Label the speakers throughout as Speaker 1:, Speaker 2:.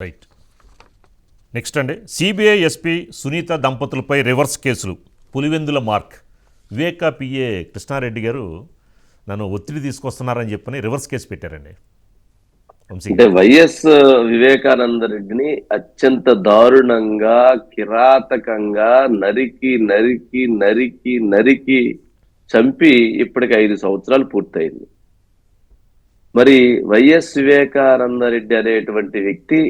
Speaker 1: Right. Next అండి, CBI SP Sunitha దంపతులపై reverse కేసులు. Pulivendula mark. వివేక PA Krishna Reddy గారు నన్ను ఒత్తిడి తీసుకొస్తున్నారని చెప్పని రివర్స్ కేసు పెట్టారండి.
Speaker 2: అంటే వైఎస్ వివేకానంద రెడ్డిని అత్యంత దారుణంగా, కిరాతకంగా నరికి నరికి నరికి నరికి చంపి ఇప్పటికి 5 సంవత్సరాలు పూర్తయింది. మరి వైఎస్ వివేకానంద రెడ్డి అనేటువంటి వ్యక్తి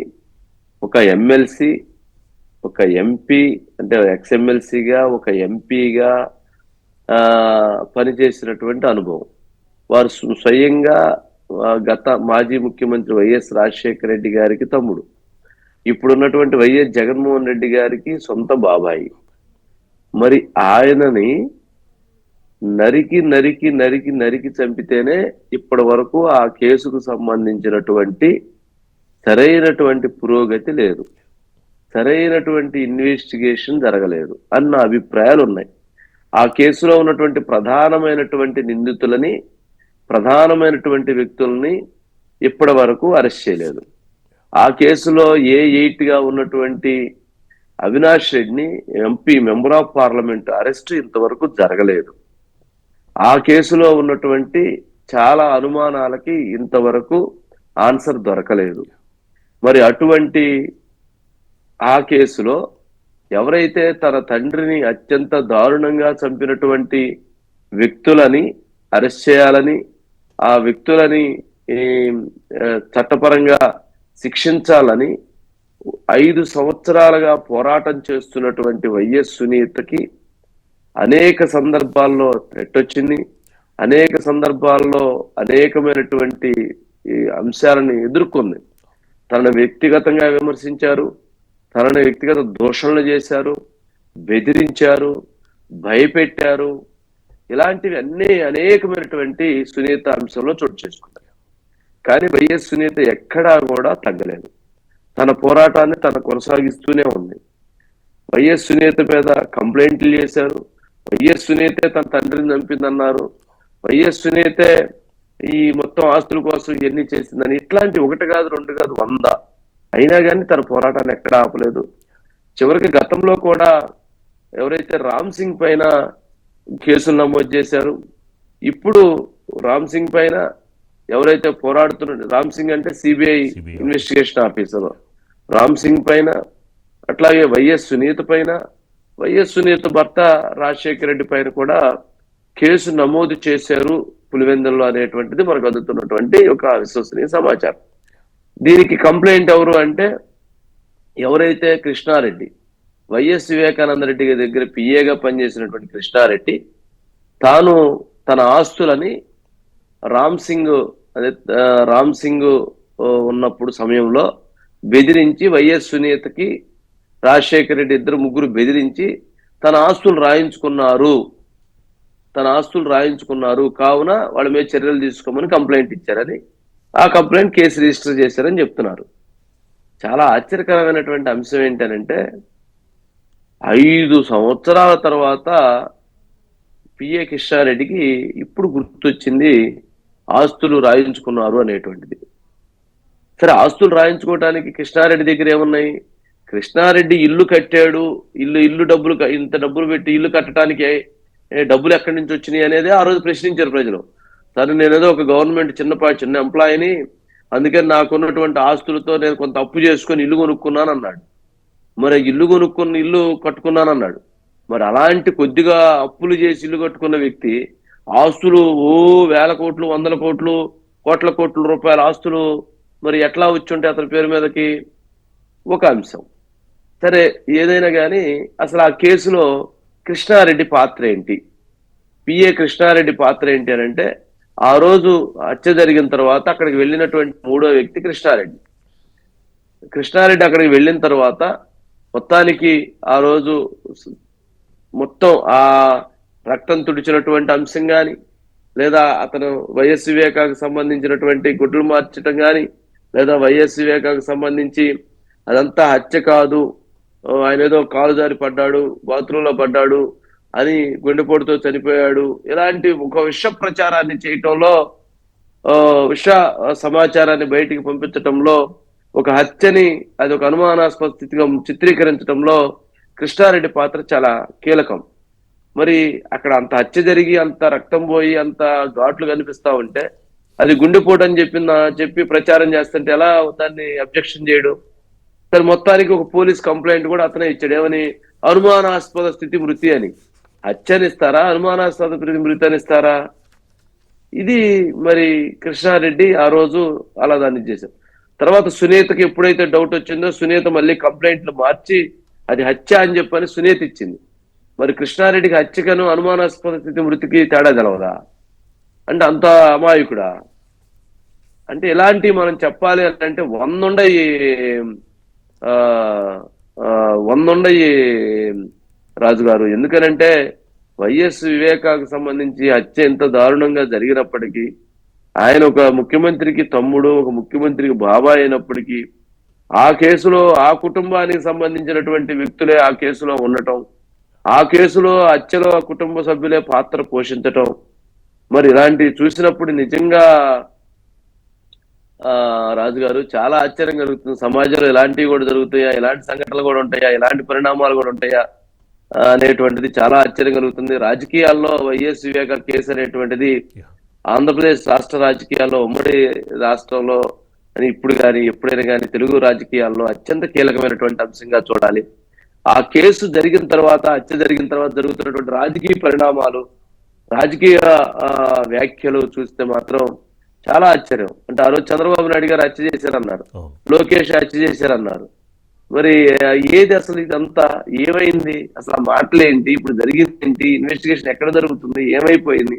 Speaker 2: ఒక ఎమ్మెల్సీ, ఒక ఎంపీ, అంటే ఎక్స్ఎమ్మెల్సీగా, ఒక ఎంపీగా పనిచేసినటువంటి అనుభవం. వారు స్వయంగా గత మాజీ ముఖ్యమంత్రి వైఎస్ రాజశేఖర రెడ్డి గారికి తమ్ముడు, ఇప్పుడున్నటువంటి వైఎస్ జగన్మోహన్ రెడ్డి గారికి సొంత బాబాయి. మరి ఆయనని నరికి నరికి నరికి నరికి చంపితేనే ఇప్పటి వరకు ఆ కేసుకు సంబంధించినటువంటి సరైనటువంటి పురోగతి లేదు, సరైనటువంటి ఇన్వెస్టిగేషన్ జరగలేదు అన్న అభిప్రాయాలు ఉన్నాయి. ఆ కేసులో ఉన్నటువంటి ప్రధానమైనటువంటి నిందితులని, ప్రధానమైనటువంటి వ్యక్తుల్ని ఇప్పటి వరకు అరెస్ట్ చేయలేదు. ఆ కేసులో A8గా ఉన్నటువంటి అవినాష్ రెడ్డిని, MP, member of parliament arrest ఇంతవరకు జరగలేదు. ఆ కేసులో ఉన్నటువంటి చాలా అనుమానాలకి ఇంతవరకు ఆన్సర్ దొరకలేదు. మరి అటువంటి ఆ కేసులో ఎవరైతే తన తండ్రిని అత్యంత దారుణంగా చంపినటువంటి వ్యక్తులని అరెస్ట్ చేయాలని, ఆ వ్యక్తులని చట్టపరంగా శిక్షించాలని 5 సంవత్సరాలుగా పోరాటం చేస్తున్నటువంటి వైఎస్ సునీతకి అనేక సందర్భాల్లో థ్రెట్ వచ్చింది. అనేక సందర్భాల్లో అనేకమైనటువంటి అంశాలను ఎదుర్కొంది. తనను వ్యక్తిగతంగా విమర్శించారు, తనని వ్యక్తిగత దూషణలు చేశారు, బెదిరించారు, భయపెట్టారు. ఇలాంటివి అన్నీ అనేకమైనటువంటి సునీత అంశంలో చోటు చేసుకున్నారు. కానీ వైఎస్ సునీత ఎక్కడా కూడా తగ్గలేదు. తన పోరాటాన్ని తను కొనసాగిస్తూనే ఉంది. వైఎస్ సునీత మీద కంప్లైంట్లు చేశారు. వైఎస్ సునీతే తన తండ్రిని చంపిందన్నారు. వైఎస్ సునీతే ఈ మొత్తం ఆస్తుల కోసం ఇవన్నీ చేసిందని, ఇట్లాంటి 1 కాదు 2 కాదు 100. అయినా కానీ తన పోరాటాన్ని ఎక్కడా ఆపలేదు. చివరికి గతంలో కూడా ఎవరైతే రామ్ సింగ్ పైన కేసులు నమోదు చేశారు, ఇప్పుడు రామ్ సింగ్ పైన ఎవరైతే పోరాడుతున్నారు, రామ్ సింగ్ అంటే CBI investigation officer, Ram Singh పైన, అట్లాగే వైఎస్ సునీత పైన, వైఎస్ సునీత భర్త రాజశేఖర రెడ్డి పైన కూడా కేసు నమోదు చేశారు పులివెందుల్లో అనేటువంటిది మనకు అందుతున్నటువంటి ఒక విశ్వసనీయ సమాచారం. దీనికి కంప్లైంట్ ఎవరు అంటే, ఎవరైతే కృష్ణారెడ్డి, వైఎస్ వివేకానంద రెడ్డి దగ్గర పిఏగా పనిచేసినటువంటి కృష్ణారెడ్డి, తాను తన ఆస్తులని రామ్ సింగ్ ఉన్నప్పుడు సమయంలో బెదిరించి వైఎస్ సునీతకి రాజశేఖర రెడ్డి ముగ్గురు బెదిరించి తన ఆస్తులు రాయించుకున్నారు కావున వాళ్ళ మీద చర్యలు తీసుకోమని కంప్లైంట్ ఇచ్చారని, ఆ కంప్లైంట్ కేసు రిజిస్టర్ చేశారని చెప్తున్నారు. చాలా ఆశ్చర్యకరమైనటువంటి అంశం ఏంటంటే, 5 సంవత్సరాల తర్వాత పిఏ కృష్ణారెడ్డికి ఇప్పుడు గుర్తొచ్చింది ఆస్తులు రాయించుకున్నారు అనేటువంటిది. సరే, ఆస్తులు రాయించుకోవడానికి కృష్ణారెడ్డి దగ్గర ఏమున్నాయి? కృష్ణారెడ్డి ఇల్లు కట్టాడు, ఇల్లు డబ్బులు, ఇంత డబ్బులు పెట్టి ఇల్లు కట్టడానికి డబ్బులు ఎక్కడి నుంచి వచ్చినాయి అనేది ఆ రోజు ప్రశ్నించారు ప్రజలు. సరే, నేనేదో ఒక గవర్నమెంట్ చిన్న ఎంప్లాయీని, అందుకని నాకున్నటువంటి ఆస్తులతో నేను కొంత అప్పు చేసుకొని ఇల్లు కొనుక్కున్నాను అన్నాడు. మరి ఇల్లు కట్టుకున్నానన్నాడు. మరి అలాంటి కొద్దిగా అప్పులు చేసి ఇల్లు కట్టుకున్న వ్యక్తి ఆస్తులు వేల కోట్లు, వందల కోట్లు, కోట్ల రూపాయల ఆస్తులు మరి ఎట్లా వచ్చుంటే అతని పేరు మీదకి ఒక అంశం. సరే, ఏదైనా కానీ అసలు ఆ కేసులో కృష్ణారెడ్డి పాత్ర ఏంటి, పిఏ కృష్ణారెడ్డి పాత్ర ఏంటి అని అంటే, ఆ రోజు హత్య జరిగిన తర్వాత అక్కడికి వెళ్ళినటువంటి 3వ వ్యక్తి కృష్ణారెడ్డి అక్కడికి వెళ్ళిన తర్వాత మొత్తానికి ఆ రోజు మొత్తం ఆ రక్తం తుడిచినటువంటి అంశం కానీ, లేదా అతను వైఎస్ వివేకాకు సంబంధించినటువంటి గుడ్లు మార్చడం కానీ, లేదా వైఎస్ వివేకాకు సంబంధించి అదంతా హత్య కాదు, ఆయన ఏదో కాలు జారి పడ్డాడు, బాత్రూంలో పడ్డాడు అని, గుండెపోటుతో చనిపోయాడు, ఇలాంటి ఒక విష ప్రచారాన్ని చేయటంలో, విష సమాచారాన్ని బయటికి పంపించటంలో ఒక హత్యని అది ఒక అనుమానాస్పద స్థితిగా చిత్రీకరించడంలో కృష్ణారెడ్డి పాత్ర చాలా కీలకం. మరి అక్కడ అంత హత్య జరిగి అంత రక్తం పోయి అంత ఘాట్లు కనిపిస్తా ఉంటే అది గుండెపోటు అని చెప్పి ప్రచారం చేస్తుంటే ఎలా దాన్ని అబ్జెక్షన్ చేయడు? సరే, మొత్తానికి ఒక పోలీస్ కంప్లైంట్ కూడా అతనే ఇచ్చాడు. ఏమని? అనుమానాస్పద స్థితి మృతి అని. హత్యనిస్తారా, అనుమానాస్పద మృతి అనిస్తారా? ఇది మరి కృష్ణారెడ్డి ఆ రోజు అలా దాన్ని చేశారు. తర్వాత సునీతకి ఎప్పుడైతే డౌట్ వచ్చిందో సునీత మళ్ళీ కంప్లైంట్లు మార్చి అది హత్య అని చెప్పని సునీత ఇచ్చింది. మరి కృష్ణారెడ్డికి హత్యకను అనుమానాస్పద స్థితి మృతికి తేడా తెలవదా? అంటే అంత అమాయకుడా? అంటే ఇలాంటివి మనం చెప్పాలి అంటే వందుండయి వందుండయి రాజుగారు. ఎందుకనంటే వైఎస్ వివేకాకు సంబంధించి హత్య ఎంత దారుణంగా జరిగినప్పటికీ, ఆయన ఒక ముఖ్యమంత్రికి తమ్ముడు, ఒక ముఖ్యమంత్రికి బాబాయ్ అయినప్పటికీ ఆ కేసులో ఆ కుటుంబానికి సంబంధించినటువంటి వ్యక్తులే ఆ కేసులో ఉండటం, ఆ కేసులో హత్యలో ఆ కుటుంబ సభ్యులే పాత్ర పోషించటం, మరి ఇలాంటివి చూసినప్పుడు నిజంగా రాజుగారు చాలా ఆశ్చర్యం కలుగుతుంది. సమాజంలో ఇలాంటివి కూడా జరుగుతాయా, ఇలాంటి సంఘటనలు కూడా ఉంటాయా, ఇలాంటి పరిణామాలు కూడా ఉంటాయా అనేటువంటిది చాలా ఆశ్చర్యం కలుగుతుంది. రాజకీయాల్లో వైఎస్ వివేక కేసు అనేటువంటిది ఆంధ్రప్రదేశ్ రాష్ట్ర రాజకీయాల్లో, ఉమ్మడి రాష్ట్రంలో అని ఇప్పుడు కానీ ఎప్పుడైనా కానీ తెలుగు రాజకీయాల్లో అత్యంత కీలకమైనటువంటి అంశంగా చూడాలి. ఆ కేసు జరిగిన తర్వాత, హత్య జరిగిన తర్వాత జరుగుతున్నటువంటి రాజకీయ పరిణామాలు, రాజకీయ వ్యాఖ్యలు చూస్తే మాత్రం చాలా ఆశ్చర్యం. అంటే ఆ రోజు చంద్రబాబు నాయుడు గారు హత్య చేశారన్నారు, లోకేష్ హత్య చేశారన్నారు. మరి ఏది అసలు ఇదంతా ఏమైంది? అసలు ఆ మాటలేంటి? ఇప్పుడు జరిగింది ఏంటి? ఇన్వెస్టిగేషన్ ఎక్కడ జరుగుతుంది? ఏమైపోయింది?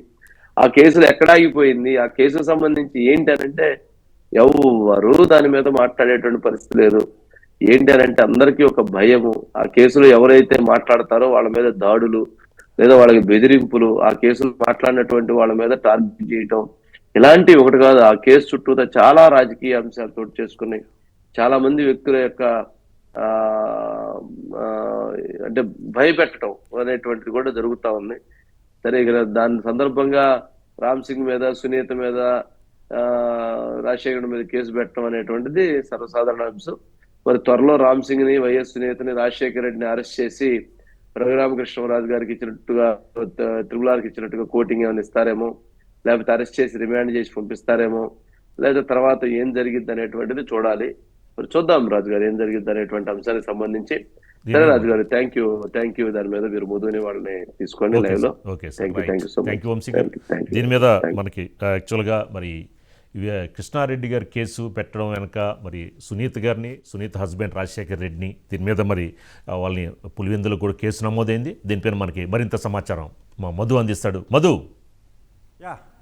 Speaker 2: ఆ కేసులు ఎక్కడ ఆగిపోయింది? ఆ కేసుకు సంబంధించి ఏంటి అనంటే ఎవరు దాని మీద మాట్లాడేటువంటి పరిస్థితి లేదు. ఏంటి అనంటే అందరికీ ఒక భయము. ఆ కేసులో ఎవరైతే మాట్లాడతారో వాళ్ళ మీద దాడులు, లేదా వాళ్ళకి బెదిరింపులు, ఆ కేసులు మాట్లాడినటువంటి వాళ్ళ మీద టార్గెట్ చేయటం, ఇలాంటి ఒకటి కాదు. ఆ కేసు చుట్టూ చాలా రాజకీయ అంశాలు చోటు చేసుకుని చాలా మంది వ్యక్తుల యొక్క అంటే భయపెట్టడం అనేటువంటిది కూడా జరుగుతా ఉంది. సరే, ఇక్కడ దాని సందర్భంగా రామ్ సింగ్ మీద, సునీత మీద, రాజశేఖర్ మీద కేసు పెట్టడం అనేటువంటిది సర్వసాధారణ అంశం. మరి త్వరలో రామ్ సింగ్ ని, వైఎస్ సునీతని, రాజశేఖర్ రెడ్డిని అరెస్ట్ చేసి రఘురామకృష్ణరాజు గారికి ఇచ్చినట్టుగా, త్రిపులార్కి ఇచ్చినట్టుగా కోటింగ్ ఏమైనా ఇస్తారేమో, లేకపోతే అరెస్ట్ చేసి రిమాండ్ చేసి పంపిస్తారేమో, లేదా తర్వాత ఏం జరిగింది అనేటువంటిది చూడాలి. మరి చూద్దాం రాజుగారు ఏం జరిగింది అనేటువంటి అంశానికి సంబంధించి. సరే రాజుగారు, థ్యాంక్ యూ. దాని మీద మీరు మధుని వాళ్ళని తీసుకోండి లైవ్ లో.
Speaker 1: థ్యాంక్ యూ వంశీ గారు. దీని మీద మనకి యాక్చువల్గా మరి కృష్ణారెడ్డి గారి కేసు పెట్టడం వెనక మరి సునీత హస్బెండ్ రాజశేఖర్ రెడ్డిని, దీని మీద మరి వాళ్ళని పులివెందులో కూడా కేసు నమోదైంది. దీనిపైన మనకి మరింత సమాచారం మా మధు అందిస్తాడు. మధు.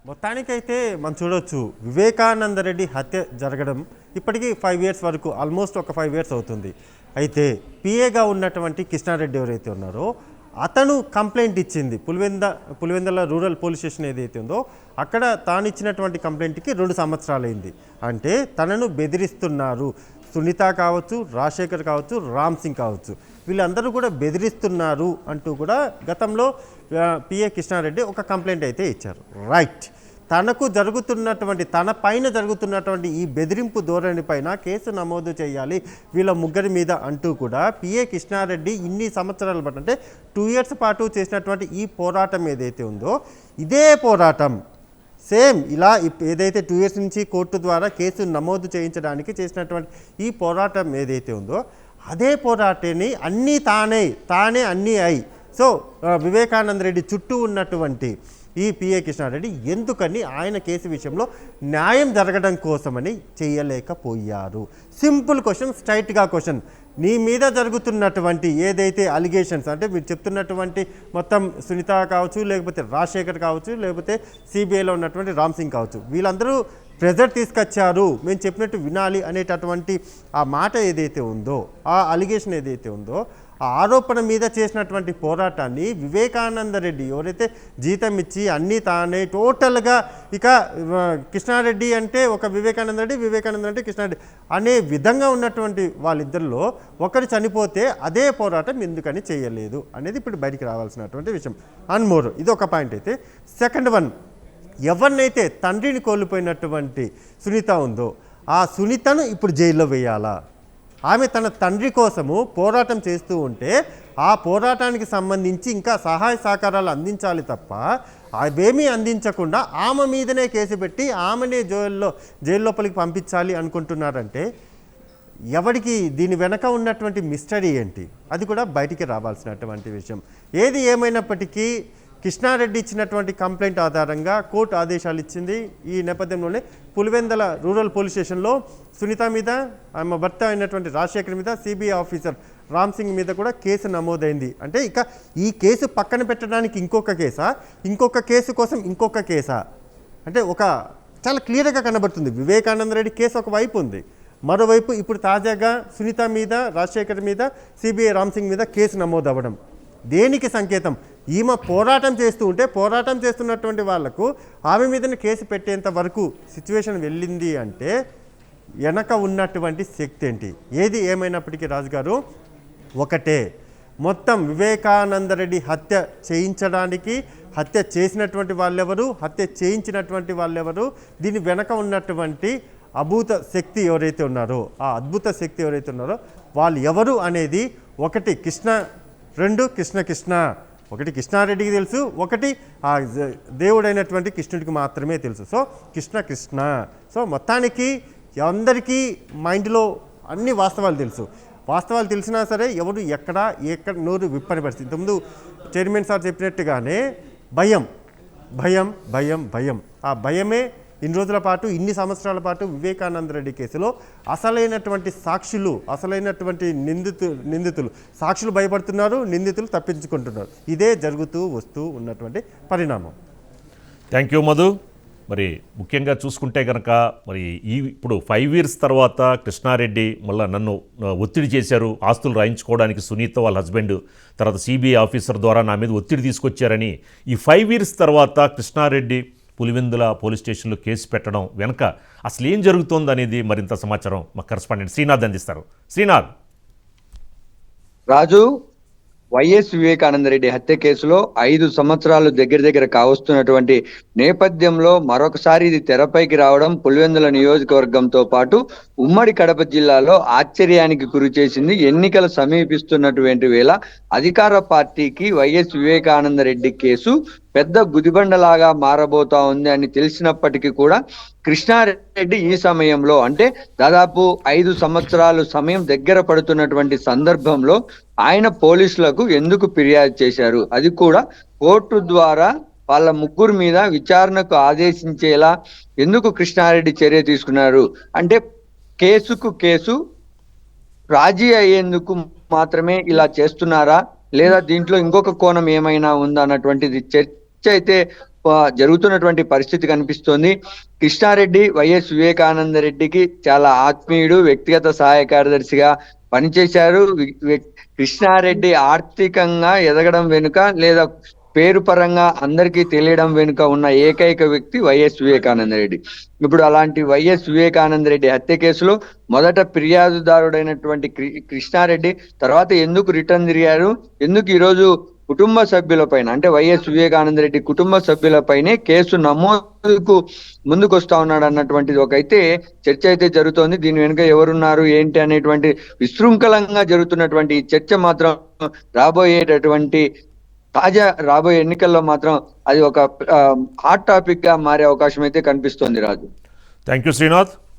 Speaker 3: మొత్తానికైతే మనం చూడవచ్చు, వివేకానంద రెడ్డి హత్య జరగడం ఇప్పటికీ 5 years వరకు, ఆల్మోస్ట్ ఒక 5 years అవుతుంది. అయితే పిఏగా ఉన్నటువంటి కృష్ణారెడ్డి ఎవరైతే ఉన్నారో అతను కంప్లైంట్ ఇచ్చింది పులివెందుల రూరల్ పోలీస్ స్టేషన్ ఏదైతే ఉందో అక్కడ తాను ఇచ్చినటువంటి కంప్లైంట్కి 2 సంవత్సరాలు అయింది. అంటే తనను బెదిరిస్తున్నారు. సునీత కావచ్చు, రాజశేఖర్ కావచ్చు, రామ్ సింగ్ కావచ్చు, వీళ్ళందరూ కూడా బెదిరిస్తున్నారు అంటూ కూడా గతంలో పిఏ కృష్ణారెడ్డి ఒక కంప్లైంట్ అయితే ఇచ్చారు. రైట్, తన పైన జరుగుతున్నటువంటి ఈ బెదిరింపు ధోరణి పైన కేసు నమోదు చేయాలి వీళ్ళ ముగ్గురి మీద అంటూ కూడా పిఏ కృష్ణారెడ్డి ఇన్ని సంవత్సరాలు బట్టి, అంటే 2 years పాటు చేసినటువంటి ఈ పోరాటం ఏదైతే ఉందో, ఇదే పోరాటం సేమ్ ఇలా ఏదైతే 2 years నుంచి కోర్టు ద్వారా కేసు నమోదు చేయించడానికి చేసినటువంటి ఈ పోరాటం ఏదైతే ఉందో అదే పోరాటాన్ని తానే అన్నీ అయి, సో వివేకానంద రెడ్డి చుట్టూ ఉన్నటువంటి ఈ పిఏ కృష్ణారెడ్డి ఎందుకని ఆయన కేసు విషయంలో న్యాయం జరగడం కోసమని చేయలేకపోయారు? సింపుల్ క్వశ్చన్, స్ట్రైట్గా క్వశ్చన్. నీ మీద జరుగుతున్నటువంటి ఏదైతే అలిగేషన్స్, అంటే మీరు చెప్తున్నటువంటి మొత్తం సునీత కావచ్చు, లేకపోతే రాజశేఖర్ కావచ్చు, లేకపోతే సిబిఐలో ఉన్నటువంటి రామ్ సింగ్ కావచ్చు, వీళ్ళందరూ ప్రెజర్ తీసుకొచ్చారు, మేము చెప్పినట్టు వినాలి అనేటటువంటి ఆ మాట ఏదైతే ఉందో, ఆ అలిగేషన్ ఏదైతే ఉందో, ఆ ఆరోపణ మీద చేసినటువంటి పోరాటాన్ని వివేకానంద రెడ్డి ఎవరైతే జీతం ఇచ్చి అన్నీ తానే టోటల్గా, ఇక కృష్ణారెడ్డి అంటే ఒక వివేకానంద రెడ్డి కృష్ణారెడ్డి అనే విధంగా ఉన్నటువంటి వాళ్ళిద్దరిలో ఒకరు చనిపోతే అదే పోరాటం ఎందుకని చేయలేదు అనేది ఇప్పుడు బయటికి రావాల్సినటువంటి విషయం. అండ్ మోర్, ఇది ఒక పాయింట్. అయితే సెకండ్ వన్, ఎవరినైతే తండ్రిని కోల్పోయినటువంటి సునీత ఉందో ఆ సునీతను ఇప్పుడు జైల్లో వేయాలా? ఆమె తన తండ్రి కోసము పోరాటం చేస్తూ ఉంటే ఆ పోరాటానికి సంబంధించి ఇంకా సహాయ సహకారాలు అందించాలి తప్ప అవేమీ అందించకుండా ఆమె మీదనే కేసు పెట్టి ఆమెనే జైలు లోపలికి పంపించాలి అనుకుంటున్నారంటే ఎవరికి దీని వెనక ఉన్నటువంటి మిస్టరీ ఏంటి? అది కూడా బయటికి రావాల్సినటువంటి విషయం. ఏది ఏమైనప్పటికీ కృష్ణారెడ్డి ఇచ్చినటువంటి కంప్లైంట్ ఆధారంగా కోర్టు ఆదేశాలు ఇచ్చింది. ఈ నేపథ్యంలోనే పులివెందల రూరల్ పోలీస్ స్టేషన్లో సునీత మీద, ఆమె భర్త అయినటువంటి రాజశేఖర్ మీద, సిబిఐ ఆఫీసర్ రామ్ సింగ్ మీద కూడా కేసు నమోదైంది. అంటే ఇక ఈ కేసు పక్కన పెట్టడానికి ఇంకొక కేసా, ఇంకొక కేసు కోసం ఇంకొక కేసా? అంటే ఒక చాలా క్లియర్గా కనబడుతుంది. వివేకానంద రెడ్డి కేసు ఒక వైపు ఉంది, మరోవైపు ఇప్పుడు తాజాగా సునీత మీద, రాజశేఖర్ మీద, సిబిఐ రామ్ సింగ్ మీద కేసు నమోదు అవ్వడం దేనికి సంకేతం? ఈమె పోరాటం చేస్తూ ఉంటే పోరాటం చేస్తున్నటువంటి వాళ్లకు ఆమె మీదనే కేసు పెట్టేంత వరకు సిచ్యువేషన్ వెళ్ళింది అంటే వెనక ఉన్నటువంటి శక్తి ఏంటి? ఏది ఏమైనప్పటికీ రాజుగారు ఒకటే, మొత్తం వివేకానందరెడ్డి హత్య చేయించడానికి హత్య చేసినటువంటి వాళ్ళెవరు, హత్య చేయించినటువంటి వాళ్ళెవరు, దీని వెనక ఉన్నటువంటి అద్భుత శక్తి ఎవరైతే ఉన్నారో, ఆ అద్భుత శక్తి ఎవరైతే ఉన్నారో వాళ్ళు ఎవరు అనేది ఒకటి కృష్ణ, ఒకటి కృష్ణారెడ్డికి తెలుసు, ఒకటి ఆ దేవుడైనటువంటి కృష్ణుడికి మాత్రమే తెలుసు. సో కృష్ణ. సో మొత్తానికి అందరికీ మైండ్లో అన్ని వాస్తవాలు తెలుసు. వాస్తవాలు తెలిసినా సరే ఎవరు ఎక్కడ నోరు విప్పని పరిస్థితి. ఇంతకుముందు చైర్మన్ సార్ చెప్పినట్టుగానే భయం. ఆ భయమే ఇన్ని రోజుల పాటు, ఇన్ని సంవత్సరాల పాటు వివేకానంద రెడ్డి కేసులో అసలైనటువంటి సాక్షులు, అసలైనటువంటి నిందితులు సాక్షులు భయపడుతున్నారు, నిందితులు తప్పించుకుంటున్నారు. ఇదే జరుగుతూ వస్తూ ఉన్నటువంటి పరిణామం.
Speaker 1: Thank you Madhu. మరి ముఖ్యంగా చూసుకుంటే కనుక మరి ఇప్పుడు 5 years తర్వాత కృష్ణారెడ్డి మళ్ళీ నన్ను ఒత్తిడి చేశారు, ఆస్తులు రాయించుకోవడానికి సునీత వాళ్ళ హస్బెండ్, తర్వాత సిబిఐ ఆఫీసర్ ద్వారా నా మీద ఒత్తిడి తీసుకొచ్చారని ఈ 5 years తర్వాత కృష్ణారెడ్డి పులివెందుల పోలీస్ స్టేషన్లో కేసు పెట్టడం వెనక అసలు ఏం జరుగుతోంది అనేది మరింత సమాచారం మా కరెస్పాండెంట్ శ్రీనాథ్ అందిస్తారు. శ్రీనాథ్.
Speaker 4: రాజు, వైఎస్ వివేకానందరెడ్డి హత్య కేసులో 5 సంవత్సరాలు దగ్గర కావస్తున్నటువంటి నేపథ్యంలో మరొకసారి ఇది తెరపైకి రావడం పులివెందుల నియోజకవర్గంతో పాటు ఉమ్మడి కడప జిల్లాలో ఆశ్చర్యానికి గురి చేసింది. ఎన్నికలు సమీపిస్తున్నటువంటి వేళ అధికార పార్టీకి వైఎస్ వివేకానందరెడ్డి కేసు పెద్ద గుదిబండలాగా మారబోతా ఉంది అని తెలిసినప్పటికీ కూడా కృష్ణారెడ్డి ఈ సమయంలో, అంటే దాదాపు 5 సంవత్సరాలు సమయం దగ్గర పడుతున్నటువంటి సందర్భంలో ఆయన పోలీసులకు ఎందుకు ఫిర్యాదు చేశారు, అది కూడా కోర్టు ద్వారా వాళ్ళ ముగ్గురు మీద విచారణకు ఆదేశించేలా ఎందుకు కృష్ణారెడ్డి చర్య తీసుకున్నారు? అంటే కేసుకు కేసు రాజీ అయ్యేందుకు మాత్రమే ఇలా చేస్తున్నారా, లేదా దీంట్లో ఇంకొక కోణం ఏమైనా ఉందా అన్నటువంటిది చర్చ అయితే జరుగుతున్నటువంటి పరిస్థితి కనిపిస్తోంది. కృష్ణారెడ్డి వైఎస్ వివేకానంద రెడ్డికి చాలా ఆత్మీయుడు, వ్యక్తిగత సహాయ కార్యదర్శిగా పనిచేశారు. కృష్ణారెడ్డి ఆర్థికంగా ఎదగడం వెనుక, లేదా పేరు పరంగా అందరికీ తెలియడం వెనుక ఉన్న ఏకైక వ్యక్తి వైఎస్ వివేకానంద రెడ్డి. ఇప్పుడు అలాంటి వైఎస్ వివేకానంద రెడ్డి హత్య కేసులో మొదట ఫిర్యాదుదారుడైనటువంటి కృష్ణారెడ్డి తర్వాత ఎందుకు రిటర్న్ తిరిగారు, ఎందుకు ఈరోజు కుటుంబ సభ్యులపైన, అంటే వైఎస్ వివేకానంద రెడ్డి కుటుంబ సభ్యులపైనే కేసు నమోదుకు ముందుకు వస్తా ఉన్నాడు అన్నటువంటిది ఒకైతే చర్చ అయితే జరుగుతోంది. దీని వెనుక ఎవరున్నారు ఏంటి అనేటువంటి విశృంఖలంగా జరుగుతున్నటువంటి ఈ చర్చ మాత్రం రాబోయే ఎన్నికల్లో మాత్రం అది ఒక హాట్ టాపిక్ గా మారే అవకాశం అయితే కనిపిస్తోంది. రాజు,
Speaker 1: థ్యాంక్ యూ శ్రీనాథ్.